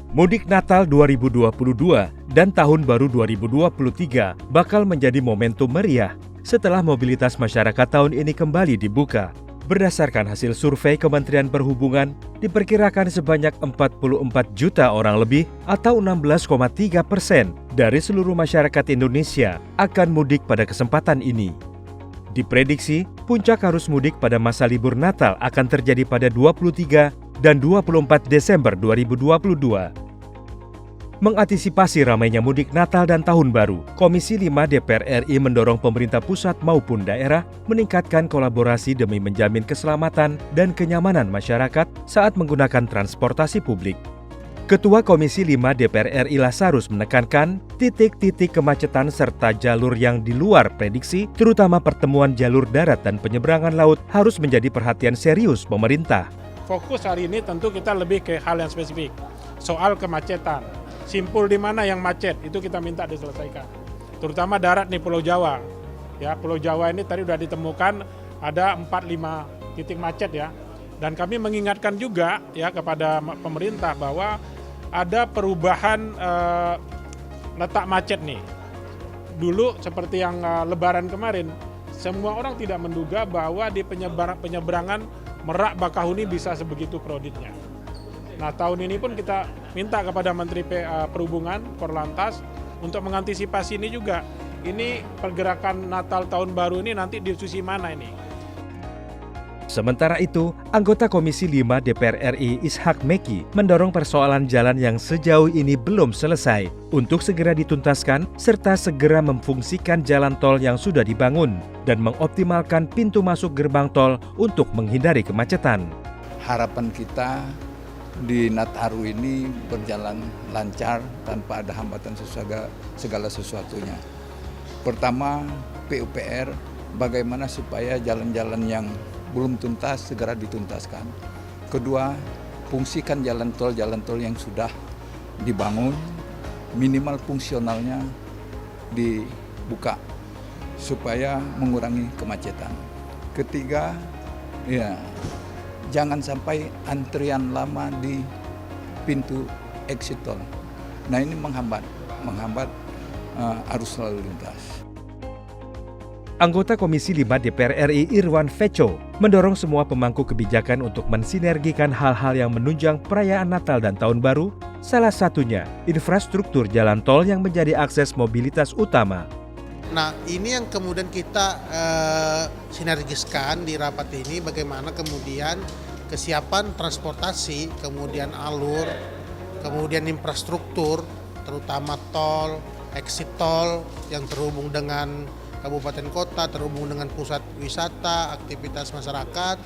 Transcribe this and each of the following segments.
Mudik Natal 2022 dan Tahun Baru 2023 bakal menjadi momentum meriah setelah mobilitas masyarakat tahun ini kembali dibuka. Berdasarkan hasil survei Kementerian Perhubungan, diperkirakan sebanyak 44 juta orang lebih atau 16,3% dari seluruh masyarakat Indonesia akan mudik pada kesempatan ini. Diprediksi, puncak arus mudik pada masa libur Natal akan terjadi pada 23 dan 24 Desember 2022. Mengantisipasi ramainya mudik Natal dan Tahun Baru, Komisi 5 DPR RI mendorong pemerintah pusat maupun daerah meningkatkan kolaborasi demi menjamin keselamatan dan kenyamanan masyarakat saat menggunakan transportasi publik. Ketua Komisi 5 DPR RI Lazarus menekankan titik-titik kemacetan serta jalur yang di luar prediksi, terutama pertemuan jalur darat dan penyeberangan laut, harus menjadi perhatian serius pemerintah. Fokus hari ini tentu kita lebih ke hal yang spesifik, soal kemacetan. Simpul di mana yang macet, itu kita minta diselesaikan. Terutama darat nih Pulau Jawa. Ya, Pulau Jawa ini tadi sudah ditemukan ada 4-5 titik macet ya. Dan kami mengingatkan juga ya kepada pemerintah bahwa ada perubahan letak macet nih. Dulu seperti yang Lebaran kemarin, semua orang tidak menduga bahwa di penyeberangan Merak Bakahuni bisa sebegitu kreditnya. Nah, tahun ini pun kita minta kepada Menteri Perhubungan, Korlantas, untuk mengantisipasi ini juga. Ini pergerakan Natal Tahun Baru ini nanti di sisi mana ini? Sementara itu, anggota Komisi 5 DPR RI Ishak Meki mendorong persoalan jalan yang sejauh ini belum selesai untuk segera dituntaskan serta segera memfungsikan jalan tol yang sudah dibangun dan mengoptimalkan pintu masuk gerbang tol untuk menghindari kemacetan. Harapan kita di Nataru ini berjalan lancar tanpa ada hambatan segala sesuatunya. Pertama, PUPR bagaimana supaya jalan-jalan yang belum tuntas segera dituntaskan. Kedua, fungsikan jalan tol yang sudah dibangun, minimal fungsionalnya dibuka supaya mengurangi kemacetan. Ketiga, ya jangan sampai antrian lama di pintu exit tol. Nah, ini menghambat arus lalu lintas. Anggota Komisi 5 DPR RI Irwan Feco mendorong semua pemangku kebijakan untuk mensinergikan hal-hal yang menunjang perayaan Natal dan Tahun Baru, salah satunya infrastruktur jalan tol yang menjadi akses mobilitas utama. Nah, ini yang kemudian kita sinergiskan di rapat ini, bagaimana kemudian kesiapan transportasi, kemudian alur, kemudian infrastruktur, terutama tol, exit tol yang terhubung dengan kabupaten kota, terhubung dengan pusat wisata, aktivitas masyarakat.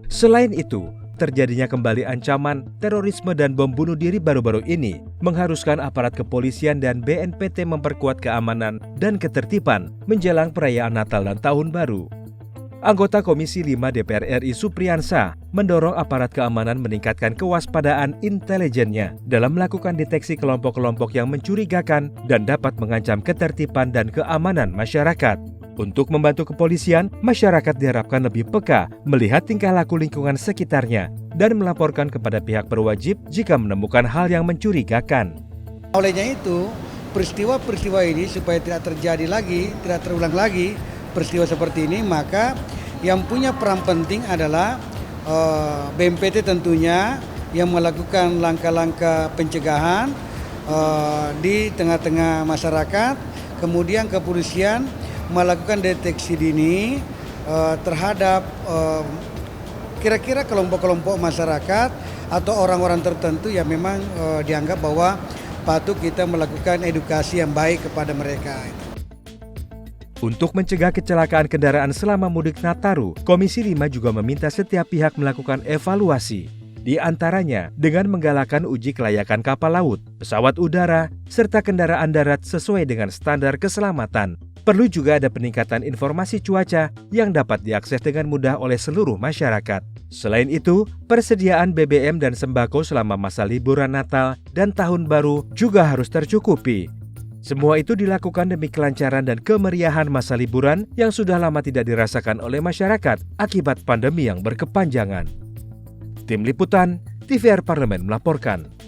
Selain itu, terjadinya kembali ancaman terorisme dan bom bunuh diri baru-baru ini mengharuskan aparat kepolisian dan BNPT memperkuat keamanan dan ketertiban menjelang perayaan Natal dan Tahun Baru. Anggota Komisi 5 DPR RI Supriyansa mendorong aparat keamanan meningkatkan kewaspadaan intelijennya dalam melakukan deteksi kelompok-kelompok yang mencurigakan dan dapat mengancam ketertiban dan keamanan masyarakat. Untuk membantu kepolisian, masyarakat diharapkan lebih peka melihat tingkah laku lingkungan sekitarnya dan melaporkan kepada pihak berwajib jika menemukan hal yang mencurigakan. Olehnya itu, peristiwa-peristiwa ini supaya tidak terjadi lagi, tidak terulang lagi peristiwa seperti ini, maka yang punya peran penting adalah BNPT tentunya yang melakukan langkah-langkah pencegahan di tengah-tengah masyarakat, kemudian kepolisian melakukan deteksi dini terhadap kira-kira kelompok-kelompok masyarakat atau orang-orang tertentu yang memang dianggap bahwa patut kita melakukan edukasi yang baik kepada mereka. Untuk mencegah kecelakaan kendaraan selama mudik Nataru, Komisi 5 juga meminta setiap pihak melakukan evaluasi. Di antaranya dengan menggalakkan uji kelayakan kapal laut, pesawat udara, serta kendaraan darat sesuai dengan standar keselamatan. Perlu juga ada peningkatan informasi cuaca yang dapat diakses dengan mudah oleh seluruh masyarakat. Selain itu, persediaan BBM dan sembako selama masa liburan Natal dan Tahun Baru juga harus tercukupi. Semua itu dilakukan demi kelancaran dan kemeriahan masa liburan yang sudah lama tidak dirasakan oleh masyarakat akibat pandemi yang berkepanjangan. Tim Liputan, TVR Parlemen melaporkan.